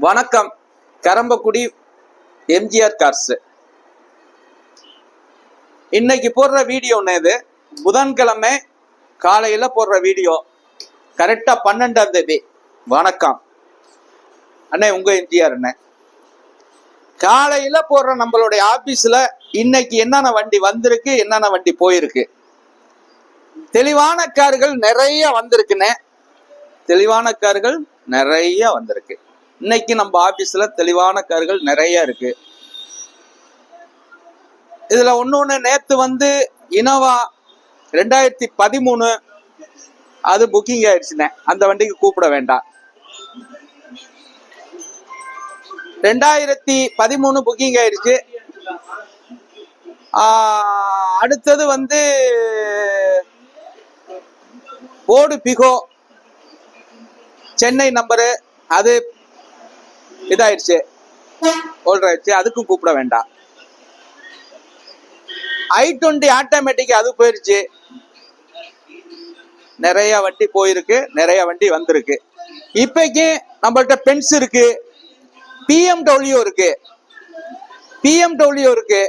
வணக்கம். கரம்பக்குடி எம்ஜிஆர் கார்ஸ். இன்னைக்கு போடுற வீடியோ இது புதன்கிழமை காலையில போடுற வீடியோ. கரெக்டா 12ஆம் தேதி. வணக்கம் அண்ணே, உங்க எம்ஜிஆர் அண்ணே. காலையில போடுற நம்மளுடைய ஆபீஸ்ல இன்னைக்கு என்னென்ன வண்டி வந்திருக்கு, என்னென்ன வண்டி போயிருக்கு. தெளிவான கார்கள் நிறைய வந்திருக்குண்ணே. தெளிவான கார்கள் நிறைய வந்திருக்கு. இன்னைக்கு நம்ம ஆபீஸ்ல தெளிவான கார்கள் நிறைய இருக்கு. இதுல ஒண்ணு நேத்து இனோவா 2013 அது புக்கிங் ஆயிடுச்சுண்ணே. அந்த வண்டிக்கு கூப்பிட வேண்டாம். 2013 புக்கிங் ஆயிடுச்சு. அடுத்தது போர்டு பிகோ சென்னை நம்பரு, அது இதாயிடுச்சு, ஹோல்டர் ஆயிடுச்சு, அதுக்கும் கூப்பிட வேண்டாம். i20 ஆட்டோமேட்டிக் அது போயிருச்சு. நிறைய வண்டி போயிருக்கு, நிறைய வண்டி வந்திருக்கு. இப்பைக்கு நம்மள்ட்ட பென்ஸ் இருக்கு, BMW இருக்கு, BMW இருக்கு.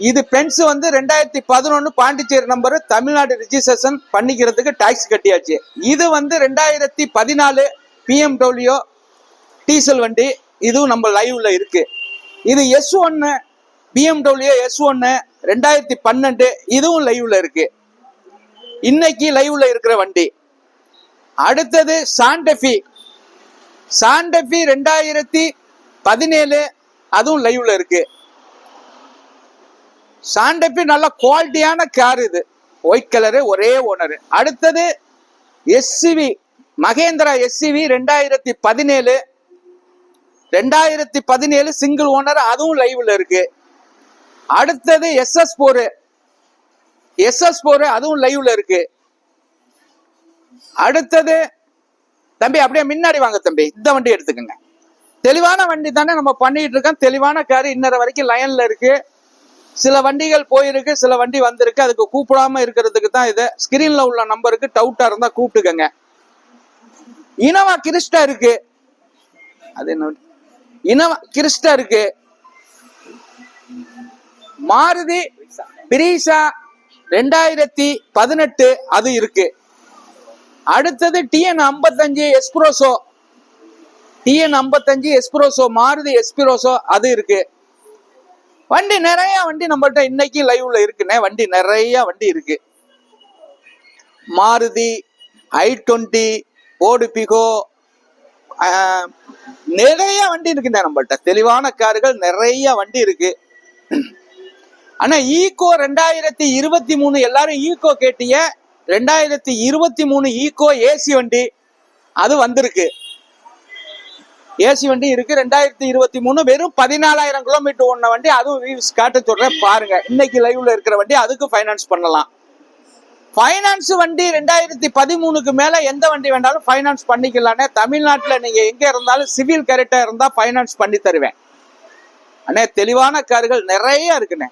இது Benz 2011 Pondicherry number, Tamil Nadu registration பண்ணிக்கிறதுக்கு டாக்ஸ் கட்டியாச்சு. இது 2014 BMW டீசல் வண்டி, இதுவும் நம்ம லைவ்ல இருக்கு. இது S1 BMW S1 2012, இதுவும் லைவ்ல இருக்கு. இன்னைக்கு லைவ்ல இருக்கிற வண்டி. அடுத்தது சாண்டஃபி 2017, அதுவும் லைவ்ல இருக்கு. சாண்டஃபி நல்ல குவாலிட்டியான கார், இது ஒயிட் கலரு, ஒரே ஓனர். அடுத்தது SUV Mahindra SUV 2017 single owner, அதுவும் லைவ்ல இருக்கு. அடுத்தது SS4 அதுவும் லைவ்ல இருக்கு. அடுத்தது தம்பி அப்படியே முன்னாடி வாங்க தம்பி, இந்த வண்டி எடுத்துக்கோங்க. தெளிவான வண்டி தானே நம்ம பண்ணிட்டு இருக்கோம். தெளிவான கார் இன்னற வரைக்கும் லைன்ல இருக்கு. சில வண்டிகள் போயிருக்கு, சில வண்டி வந்திருக்கு. அதுக்கு கூப்பிடாம இருக்கிறதுக்கு தான் இது. ஸ்கிரீன்ல உள்ள நம்பருக்கு டவுட்டா இருந்தா கூப்பிட்டுக்கங்க. இனோவா கிறிஸ்டா இருக்கு, அது என்ன இனோவா கிறிஸ்டா இருக்கு. மாருதி பிரிசா 2018 அது இருக்கு. அடுத்தது TN55 எஸ்பிரோசோ மாருதி எஸ்பிரோசோ அது இருக்கு. வண்டி நிறைய வண்டி நம்மள்ட்ட இன்னைக்கு லைவ்ல இருக்குண்ணே. வண்டி நிறைய வண்டி இருக்கு. மாருதி i20, போர்டு பிகோ, நிறைய வண்டி இருக்குண்ணே நம்மள்ட்ட. தெளிவான கார்கள் நிறைய வண்டி இருக்கு. ஆனா ஈகோ 2023, எல்லாரும் ஈகோ கேட்டீங்க. 2023 ஈகோ ஏசி வண்டி அது வந்திருக்கு. ஏசி வண்டி இருக்கு. 2023 வெறும் 14,000 கிலோமீட்டர் ஓடின வண்டி. அதுவும் வியூஸ் காட்ட சொல்றேன் பாருங்க. இன்னைக்கு லைவ்ல இருக்கிற வண்டி, அதுக்கு ஃபைனான்ஸ் பண்ணலாம். ஃபைனான்ஸ் வண்டி 2013க்கு மேல எந்த வண்டி வேண்டாலும் ஃபைனான்ஸ் பண்ணிக்கலானே. தமிழ்நாட்டுல நீங்க எங்க இருந்தாலும் சிவில் கரெக்டா இருந்தா ஃபைனான்ஸ் பண்ணி தருவேன் அண்ணே. தெளிவான கார்கள் நிறைய இருக்குண்ணே.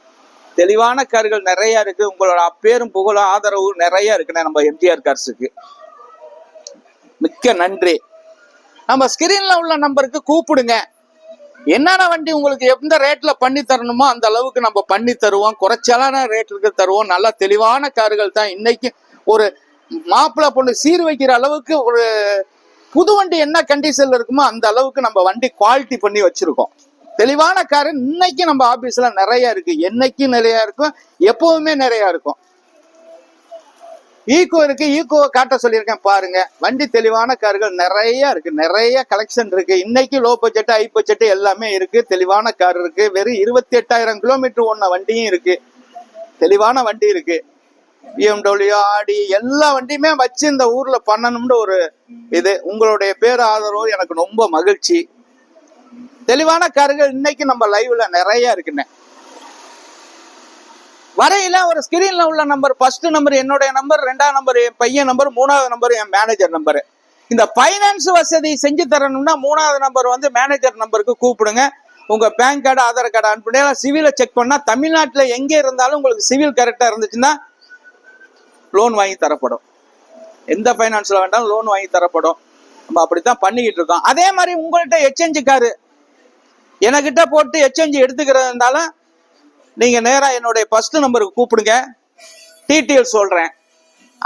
தெளிவான கார்கள் நிறைய இருக்கு. உங்களோட பேரும் புகழும் ஆதரவு நிறைய இருக்குண்ணே நம்ம எம்ஜிஆர் கார்ஸுக்கு. மிக்க நன்றி. நம்ம ஸ்கிரீன்ல உள்ள நம்பருக்கு கூப்பிடுங்க. என்னென்ன வண்டி உங்களுக்கு எந்த ரேட்ல பண்ணி தரணுமோ அந்த அளவுக்கு நம்ம பண்ணி தருவோம். குறைச்சலான ரேட்டுக்கு தருவோம். நல்லா தெளிவான கார்கள் தான். இன்னைக்கு ஒரு மாப்பிள்ளை பொண்ணு சீர் வைக்கிற அளவுக்கு ஒரு புது வண்டி என்ன கண்டிஷன்ல இருக்குமோ அந்த அளவுக்கு நம்ம வண்டி குவாலிட்டி பண்ணி வச்சிருக்கோம். தெளிவான காரு இன்னைக்கு நம்ம ஆபீஸ்ல நிறைய இருக்கு. என்னைக்கு நிறைய இருக்கும், எப்பவுமே நிறைய இருக்கும். ஈகோ இருக்கு, ஈகோ காட்ட சொல்லியிருக்கேன் பாருங்க. வண்டி தெளிவான கார்கள் நிறைய இருக்கு, நிறைய கலெக்ஷன் இருக்கு. இன்னைக்கு லோ பட்ஜெட், ஹை பட்ஜெட் எல்லாமே இருக்கு. தெளிவான கார் இருக்கு. வெறும் 28,000 கிலோமீட்டர் ஓடின வண்டியும் இருக்கு. தெளிவான வண்டி இருக்கு. BMW, ஆடி எல்லா வண்டியுமே வச்சு இந்த ஊர்ல பண்ணணும்னு ஒரு இது. உங்களுடைய பேர் ஆதரவு எனக்கு ரொம்ப மகிழ்ச்சி. தெளிவான கார்கள் இன்னைக்கு நம்ம லைவ்ல நிறைய இருக்குண்ணே. வரையில ஒரு ஸ்கிரீன்ல உள்ள நம்பர், ஃபர்ஸ்ட் நம்பர் என்னுடைய நம்பர், 2ஆம் நம்பர் என் பையன் நம்பர், 3ஆவது நம்பர் என் மேனேஜர் நம்பர். இந்த பைனான்ஸ் வசதி செஞ்சு தரணும்னா 3ஆவது நம்பர் மேனேஜர் நம்பருக்கு கூப்பிடுங்க. உங்க பேன் கார்டு, ஆதார் கார்டு அனுப்பிட்டு சிவிலை செக் பண்ணா தமிழ்நாட்டுல எங்க இருந்தாலும் உங்களுக்கு சிவில் கரெக்டா இருந்துச்சுன்னா லோன் வாங்கி தரப்படும். எந்த ஃபைனான்ஸ்ல வேண்டாலும் லோன் வாங்கி தரப்படும். நம்ம அப்படித்தான் பண்ணிக்கிட்டு இருக்கோம். அதே மாதிரி உங்கள்கிட்ட எக்ஸ்சேஞ்சு காரு என்கிட்ட போட்டு எக்ஸ்சேஞ்சு எடுத்துக்கிறது இருந்தாலும் நீங்க நேரா என்னுடைய ஃபர்ஸ்ட் நம்பருக்கு கூப்பிடுங்க, டீட்டெயில் சொல்றேன்.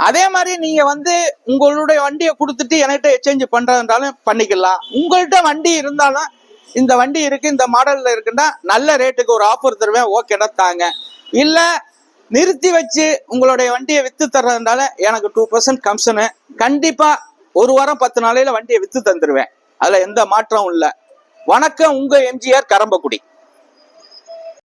அதே மாதிரி நீங்க உங்களுடைய வண்டியை கொடுத்துட்டு என்கிட்ட எக்ஸ்சேஞ்ச் பண்றதுனாலும் பண்ணிக்கலாம். உங்கள்கிட்ட வண்டி இருந்தாலும் இந்த வண்டி இருக்கு, இந்த மாடல்ல இருக்குன்னா நல்ல ரேட்டுக்கு ஒரு ஆஃபர் தருவேன், ஓகேடா தாங்க. இல்ல நிறுத்தி வச்சு உங்களுடைய வண்டியை வித்து தர்றதுனால எனக்கு 2% கமிஷனு கண்டிப்பா 1 வாரம் 10 நாளையில வண்டியை வித்து தந்துருவேன். அதுல எந்த மாற்றமும் இல்லை. வணக்கம், உங்க எம்ஜிஆர் கரம்பக்குடி.